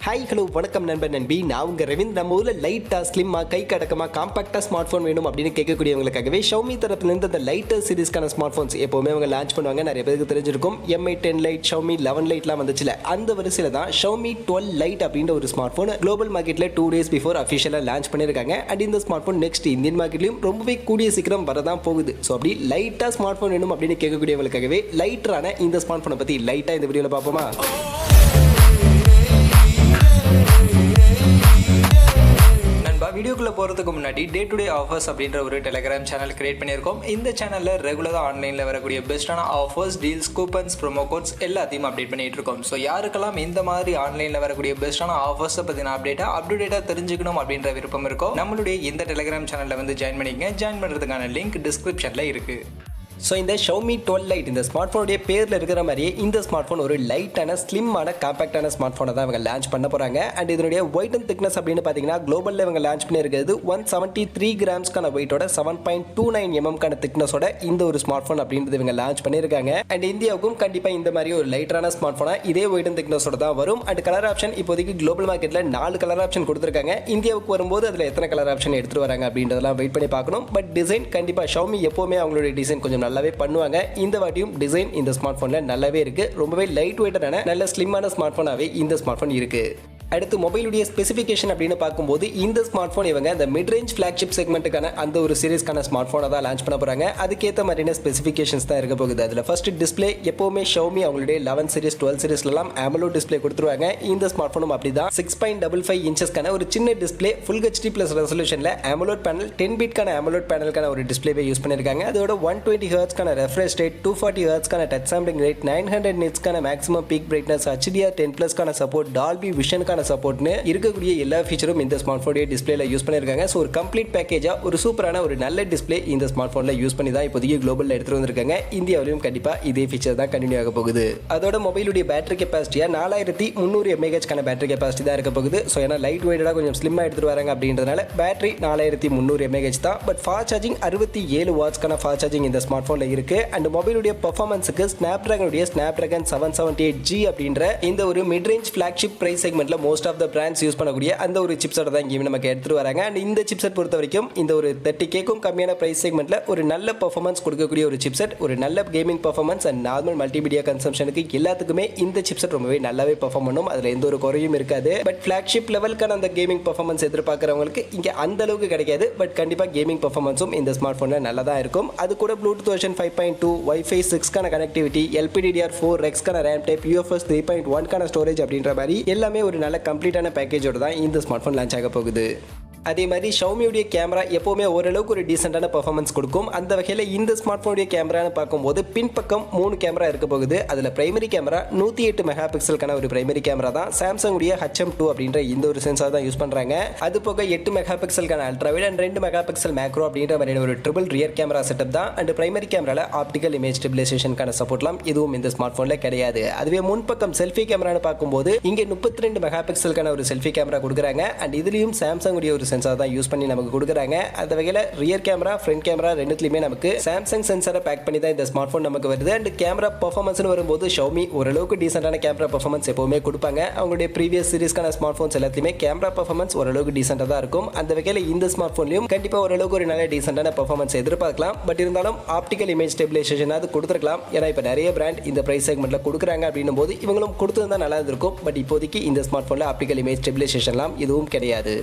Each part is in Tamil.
ஹாய் ஹலோ வணக்கம் நண்பன் நண்பி. நான் உங்கள் ரவீந்த். நம்ம ஊரில் லைட்டாக ஸ்லிம்மாக கை கடக்கமாக காம்பாக்டாக ஸ்மார்ட் ஃபோன் வேணும் அப்படின்னு கேட்கக்கூடியவங்களுக்காகவே Xiaomi தரப்புலேருந்து அந்த லைட்டர் சீரிஸ்க்கான ஸ்மார்ட் ஃபோன்ஸ் எப்போவுமே அவங்க லான்ச் பண்ணுவாங்க. நிறைய பேருக்கு தெரிஞ்சிருக்கும். Mi 10 லைட், Xiaomi 11 லைட்லாம் வந்துச்சுல, அந்த வரிசையில் தான் Xiaomi 12 லைட் அப்படின்ற ஒரு ஸ்மார்ட் ஃபோன் குளோபல் மார்க்கெட்டில் 2 days பிஃபோர் அஃபிஷியலாக லான்ச் பண்ணியிருக்காங்க. அண்ட் இந்த ஸ்மார்ட் ஃபோன் நெக்ஸ்ட் இந்தியன் மார்க்கெட்லையும் ரொம்பவே கூடிய சீக்கிரம் வரதான் போகுது. ஸோ அப்படி லைட்டாக ஸ்மார்ட் ஃபோன் வேணும் அப்படின்னு கேட்கக்கூடியவங்களுக்காகவே லைட்டரான இந்த ஸ்மார்ட் ஃபோனை பற்றி லைட்டாக இந்த வீடியோவில் பார்ப்போமா? வீடியோக்குள்ள போகிறதுக்கு முன்னாடி டே டு டே ஆஃபர்ஸ் அப்படின்ற ஒரு டெலிகிராம் சேனல் கிரியேட் பண்ணியிருக்கோம். இந்த சேனலில் ரெகுலராக ஆன்லைனில் வரக்கூடிய பெஸ்ட்டான offers, deals, coupons, promo quotes எல்லாத்தையும் அப்டேட் பண்ணிட்டு இருக்கோம். ஸோ யாருக்கெல்லாம் இந்த மாதிரி ஆன்லைனில் வரக்கூடிய பெஸ்ட்டான ஆஃபர்ஸை பற்றின அப்டேட்டாக தெரிஞ்சுக்கணும் அப்படின்ற விருப்பம் இருக்கோ நம்மளுடைய இந்த டெலிகிராம் சேனலில் வந்து ஜாயின் பண்ணிக்கங்க. ஜாயின் பண்ணுறதுக்கான லிங்க் டிஸ்கிரிப்ஷனில் இருக்குது. ஸோ இந்த Xiaomi 12 லைட் இந்த ஸ்மார்ட் ஃபோனுடைய பேரில் இருக்கிற மாதிரியே இந்த ஸ்மார்ட் ஃபோன் ஒரு லைட்டான ஸ்லிம்மான காம்பாக்டான ஸ்மார்ட் ஃபோனை தான் இவங்க லான்ச் பண்ண போகிறாங்க. அண்ட் இதனுடைய வெயிட் அண்ட் திக்னஸ் அப்படின்னு பார்த்தீங்கன்னா குளோபலில் இவங்க லான்ச் பண்ணியிருக்கிறது 173 கிராம்ஸ்க்கான வெயிட்டோட 7.29 mm திக்னஸோட இந்த ஒரு ஸ்மார்ட் ஃபோன் அப்படின்றது இவங்க லான்ச் பண்ணியிருக்காங்க. அண்ட் இந்தியாவுக்கும் கண்டிப்பாக இந்த மாதிரி ஒரு லைட்டரான ஸ்மார்ட் ஃபோனாக இதே வெயிட் அண்ட் திக்னஸோட தான் வரும். அண்ட் கலர் ஆப்ஷன் இப்போதைக்கு குளோபல் மார்க்கெட்டில் 4 கலர் ஆப்ஷன் கொடுத்துருக்காங்க. இந்தியாவுக்கு வரும்போது அதில் எத்தனை கலர் ஆப்ஷன் எடுத்துகிட்டு வராங்க அப்படின்றதெல்லாம் வெயிட் பண்ணி பார்க்கணும். பட் டிசைன் கண்டிப்பாக Xiaomi எப்போவுமே அவங்களுடைய டிசைன் கொஞ்சம் நல்லாவே பண்ணுவாங்க. இந்த வாட்டியும் டிசைன் இந்த ஸ்மார்ட் போன்ல நல்லாவே இருக்கு. ரொம்பவே லைட் வெயிட்டான நல்ல ஸ்லிம்மான ஸ்மார்ட் போனாவே இந்த ஸ்மார்ட் போன் இருக்கு. அடுத்து மொபைலுடைய ஸ்பெசிஃபிகேஷன் அப்படின்னு பார்க்கும்போது இந்த ஸ்மார்ட் ஃபோன் இவங்க இந்த மிட் ரேஞ்ச் ஃபிளாக்ஷிப் செக்மெண்ட்டுக்கான அந்த ஒரு சீரிஸ்க்கான ஸ்மார்ட் ஃபோனை தான் லான்ச் பண்ண போகிறாங்க. அதுக்கேற்ற மாதிரியான ஸ்பெசிஃபிகேஷன்ஸ் தான் இருக்க போகுது. அதில் ஃபர்ஸ்ட் டிஸ்பிளே எப்போவுமே Xiaomi அவங்களுடைய 11 சீரிஸ் 12 சீரிஸ்லாம் AMOLED டிஸ்பிளே கொடுத்துருவாங்க. இந்த ஸ்மார்ட் ஃபோனும் அப்படி தான் 6.55 இன்ச்சஸ்க்கான ஒரு சின்ன டிஸ்பிளே, ஃபுல் HD ப்ளஸ் ரெசல்யூஷனில் AMOLED பேனல், 10 பிட்கான AMOLED பேனலுக்கான ஒரு டிஸ்பிளேவே யூஸ் பண்ணியிருக்காங்க. அதோட 120 ஹெர்ட்ஸ்க்கான ரெஃப்ரெஷ் ரேட், 240 ஹெர்ட்ஸ்க்கான டச் சாம்பிளிங் ரேட், 900 நிட்ஸ்க்கான மேக்ஸிமம் பீக் பிரைட்னஸ், HDR 10+க்கான சப்போர்ட், டால்பி விஷனுக்கான சப்போர்ட்னு இருக்கக்கூடிய எல்லா ஃபீச்சரும் இந்த ஸ்மார்ட் ஃபோனுடைய டிஸ்பிளேல யூஸ் பண்ணியிருக்காங்க. ஸோ ஒரு கம்ப்ளீட் பேக்கேஜா ஒரு சூப்பரான ஒரு நல்ல டிஸ்பிளே இந்த ஸ்மார்ட் ஃபோனில் யூஸ் பண்ணி தான் இப்போதைக்கு குளோபலில் எடுத்துட்டு வந்திருக்காங்க. இந்தியாவிலும் கண்டிப்பாக இதே ஃபீச்சர் தான் கண்டினியூ ஆக போகுது. அதோட மொபைலுடைய பேட்டரி கெப்பாசிட்டியா 4300 mAh பேட்டரி கெப்பாசிட்டி தான் இருக்க போகுது. ஸோ ஏன்னா லைட் வெயிட்டாக கொஞ்சம் ஸ்லிம்மாக எடுத்துட்டு வராங்க அப்படின்றதுனால பேட்டரி 4300 mAh தான். பட் ஃபாஸ்ட் சார்ஜிங் 67 வாட்ஸ்க்கான ஃபாஸ்ட் சார்ஜிங் இந்த ஸ்மார்ட் ஃபோனில் இருக்கு. அண்ட் மொபைலுடைய பர்ஃபார்மன்ஸுக்கு Snapdragon 778G அப்படின்ற இந்த ஒரு மிட் ரேஞ்ச் ஃபிளாக்ஷிப் பிரைஸ் செக்மெண்ட்ல most of the brands use பண்ணக்கூடிய அந்த ஒரு சிப்செட் தான் இங்கே நமக்கு எடுத்துட்டு வராங்க. அண்ட் இந்த சிப்செட் பொறுத்த வரைக்கும் இந்த ஒரு 30Kக்கும் கம்மியான பிரைஸ் செக்மெண்ட்ல ஒரு நல்ல பெர்ஃபார்மன்ஸ் கொடுக்கக்கூடிய ஒரு சிப்செட், ஒரு நல்ல gaming performance and normal multimedia கன்சம்ஷனுக்கு எல்லாத்துக்குமே இந்த சிப்செட் ரொம்பவே நல்லாவே பெர்ஃபார்ம் பண்ணும். அதில் எந்த ஒரு குறையும் இருக்காது. பட் ஃபிளாக்ஷிப் லெவலுக்கான அந்த கேமிங் பெர்ஃபார்மன்ஸ் எதிர்பார்க்குறவங்களுக்கு இங்கே அந்த அளவுக்கு கிடைக்காது. பட் கண்டிப்பாக கேமிங் பெர்ஃபார்மன்ஸும் இந்த ஸ்மார்ட் ஃபோனில் நல்லா தான் இருக்கும். அது கூட ப்ளூடூத் வெர்ஷன் 5.2, Wi-Fi 6க்கான கனெக்டிவிட்டி, LPDDR4 X-க்கான RAM டைப், UFS 3.1க்கான ஸ்டோரேஜ் அப்படின்ற மாதிரி எல்லாமே ஒரு நல்ல கம்ப்ளீட்டான பேக்கேஜோட தான் இந்த ஸ்மார்ட் ஃபோன் லான்ச் ஆக போகுது. அதே மாதிரி Xiaomiயுடைய கேமரா எப்போவுமே ஓரளவுக்கு ஒரு டீசென்டான பர்ஃபார்மன்ஸ் கொடுக்கும். அந்த வகையில் இந்த ஸ்மார்ட் ஃபோனுடைய கேமரான்னு பார்க்கும்போது பின்பக்கம் 3 கேமரா இருக்க போகுது. அதில் பிரைமரி கேமரா 108 மெகா பிக்சலுக்கான ஒரு பிரைமரி கேமரா தான். சாம்சங்குடைய HM2 அப்படின்ற இந்த ஒரு சென்சார் தான் யூஸ் பண்ணுறாங்க. அது போக 8 மெகா பிக்சலுக்கான ultrawide and 2 mega pixel macro அப்படின்ற மாதிரியான ஒரு ட்ரிபிள் ரியர் கேமரா செட்டப் தான். அண்ட் பிரைமரி கேமராவில் ஆப்டிகல் இமேஜ் ஸ்டெபிலைசேஷனுக்கான சப்போர்ட்லாம் இதுவும் இந்த ஸ்மார்ட் ஃபோனில் கிடையாது. அதுவே முன்பக்கம் செல்ஃபி கேமரான்னு பார்க்கும்போது இங்கே 32 மெகா பிக்சலுக்கான ஒரு செல்ஃபி கேமரா கொடுக்குறாங்க. அண்ட் இதுலேயும் சாம்சங்குடைய ஒரு சென்சார் தான் யூஸ் பண்ணி நமக்கு கொடுக்குறாங்க. அந்த வகையில் ரியர் கேமரா, ஃப்ரண்ட் கேமரா ரெண்டுத்துலையுமே நமக்கு சாம்சங் சென்சாரை பேக் பண்ணி தான் இந்த ஸ்மார்ட் ஃபோன் நமக்கு வருது. அண்ட் கேமரா பர்ஃபார்மன்ஸ்னு வரும்போது Xiaomi ஓரளவுக்கு டீசென்டான கேமரா பர்ஃபார்மன்ஸ் எப்போவுமே கொடுப்பாங்க. அவங்களுடைய ப்ரீவியஸ் சீரிஸ்க்கான ஸ்மார்ட் ஃபோன்ஸ் எல்லாத்தையுமே கேமரா பர்ஃபார்மன்ஸ் ஓரளவுக்கு டீசென்டாக தான் இருக்கும். அந்த வகையில் இந்த ஸ்மார்ட் ஃபோன்லையும் கண்டிப்பாக ஓரளவுக்கு ஒரு நல்ல டீசென்டான பர்ஃபார்மன்ஸ் எதிர்பார்க்கலாம். பட் இருந்தாலும் ஆப்டிகல் இமேஜ் ஸ்டெபிலைசேஷன் அது கொடுத்துருக்கலாம். ஏன்னா இப்போ நிறைய பிராண்ட் இந்த பிரைஸ் செக்மெண்ட்டில் கொடுக்குறாங்க அப்படின்னும் போது இவங்களும் கொடுத்துருந்தா நல்லா இருந்திருக்கும். பட் இப்போதைக்கு இந்த ஸ்மார்ட் ஃபோனில் ஆப்டிகல் இமேஜ் ஸ்டெபிலைசேஷன்லாம் எதுவும் கிடையாது.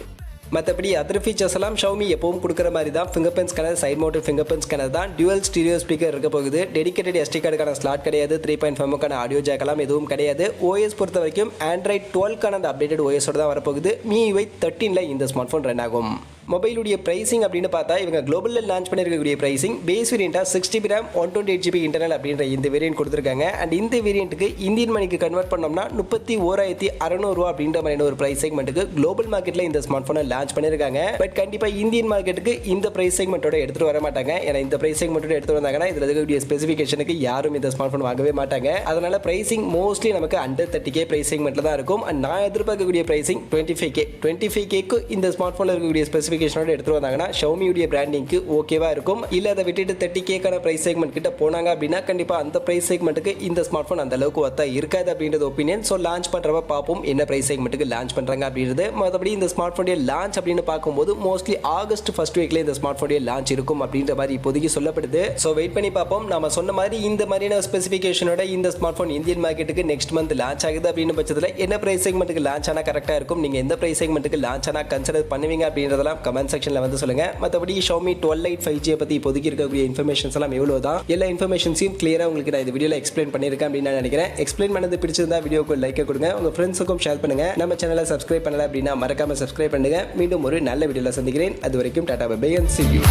மற்றபடி அதர் ஃபீச்சர்ஸ் எல்லாம் Xiaomi எப்பவும் கொடுக்குற மாதிரி தான். Finger print scanner, side mounted finger print scanner தான். டியூவல் ஸ்டீரியோ ஸ்பீக்கர் இருக்க போகுது. டெடிகேட்டட் SD கார்டுக்கான ஸ்லாட் கிடையாது. 3.5க்கான ஆடியோ ஜாக்கெல்லாம் எதுவும் கிடையாது. OS பொறுத்த வரைக்கும் Android 12க்கான அந்த அப்டேட்டட் OS-ஓட தான் வரப்போகுது. MIUI 13ல் இந்த ஸ்மார்ட் ஃபோன் ரன் ஆகும். மொபைலுடைய பிரைசிங் அப்படின்னு பார்த்தா இவங்க குளோபலில் லான்ச் பண்ணியிருக்கக்கூடிய பிரைசிங் பேஸ் வேரியண்ட்டாக 6GB RAM 128GB இன்டர்னல் அப்படின்ற இந்த வேரியன்ட் கொடுத்துருக்காங்க. அண்ட் இந்த வேரியண்ட்டுக்கு இந்தியன் மணிக்கு கன்வெர்ட் பண்ணோம்னா 31,600 அப்படின்ற மாதிரியான ஒரு பிரைஸ் செக்மெண்ட்டுக்கு குளோபல் மார்க்கெட்டில் இந்த ஸ்மார்ட் ஃபோனை லான்ச் பண்ணியிருக்காங்க. பட் கண்டிப்பாக இந்தியன் மார்க்கெட்டுக்கு இந்த பிரைஸ் செக்மெண்ட்டோட எடுத்துகிட்டு வர மாட்டாங்க. ஏன்னா இந்த பிரைஸ் செக்மெண்ட்டோட எடுத்துகிட்டு வந்தாங்கன்னா இதில் இருக்கக்கூடிய ஸ்பெசிஃபிகேஷனுக்கு யாரும் இந்த ஸ்மார்ட் ஃபோன் வாங்கவே மாட்டாங்க. அதனால பிரைசிங் மோஸ்ட்லி நமக்கு அண்டர் 30K பிரைஸ் செக்மெண்ட்டில் தான் இருக்கும். அண்ட் நான் எதிர்பார்க்கக்கூடிய பிரைசிங் 25K. 25Kக்கு இந்த ஸ்மார்ட் ஃபோனில் இருக்கக்கூடிய ஸ்பெசிஃபிக் ஸ்பெசிஃபிகேஷனோட எடுத்துட்டு வந்தாங்கன்னா Xiaomi உடைய பிராண்டிங்க்கு ஓகேவா இருக்கும். இல்ல அதை விட்டுட்டு 30K பிரைஸ் செக்மெண்ட் கிட்ட போனாங்க அப்படின்னா கண்டிப்பா அந்த பிரைஸ் செக்மெண்ட்டுக்கு இந்த ஸ்மார்ட் போன் அந்த அளவுக்கு ஒர்த்தா இருக்காது அப்படின்றது ஒப்பீனியன். ஸோ லான்ச் பண்றவ பார்ப்போம் என்ன பிரைஸ் செக்மெண்ட்டுக்கு லான்ச் பண்றாங்க அப்படின்றது. மற்றபடி இந்த ஸ்மார்ட் போனுடைய லான்ச் அப்படின்னு பார்க்கும்போது மோஸ்ட்லி ஆகஸ்ட் ஃபர்ஸ்ட் வீக்ல இந்த ஸ்மார்ட் போனுடைய லான்ச் இருக்கும் அப்படின்ற மாதிரி இப்போதைக்கு சொல்லப்படுது. ஸோ வெயிட் பண்ணி பார்ப்போம். நம்ம சொன்ன மாதிரி இந்த மாதிரியான ஸ்பெசிஃபிகேஷனோட இந்த ஸ்மார்ட் போன் இந்தியன் மார்க்கெட்டுக்கு நெக்ஸ்ட் மந்த் லான்ச் ஆகுது அப்படின்னு பட்சத்தில் என்ன பிரைஸ் செக்மெண்ட்டுக்கு லான்ச் ஆனா கரெக்டா இருக்கும், நீங்க எந்த பிரைஸ் செக்மெண்ட்டுக்கு லான்ச் ஆனா கன்சிடர் பண்ணுவீங்க அப்படின்றதெல்லாம் கமெண்ட் செக்ஷன்ல வந்து சொல்லுங்க. மற்றபடி Xiaomi 12 Lite 5G பத்தி இப்போதைக்கு இருக்கக்கூடிய இன்ஃபர்மேஷன்ஸ் எல்லாம் எவ்வளவுதான் எல்லா இன்ஃபர்மேஷன்ஸையும் கிளியரா உங்களுக்கு நான் இந்த வீடியோல எக்ஸ்பிளைன் பண்ணியிருக்கேன் அப்படின்னு நான் நினைக்கிறேன். எக்ஸ்பிளைன் பண்ணது பிடிச்சிருந்தா வீடியோக்கு லைக் கொடுங்க, உங்க ஃப்ரெண்ட்ஸுக்கும் ஷேர் பண்ணுங்க. நம்ம சேனலை சப்ஸ்கிரைப் பண்ணல அப்படின்னா மறக்காம சப்ஸ்கிரைப் பண்ணுங்க. மீண்டும் ஒரு நல்ல வீடியோல சந்திக்கிறேன். அது வரைக்கும் டாடா bye bye and see you.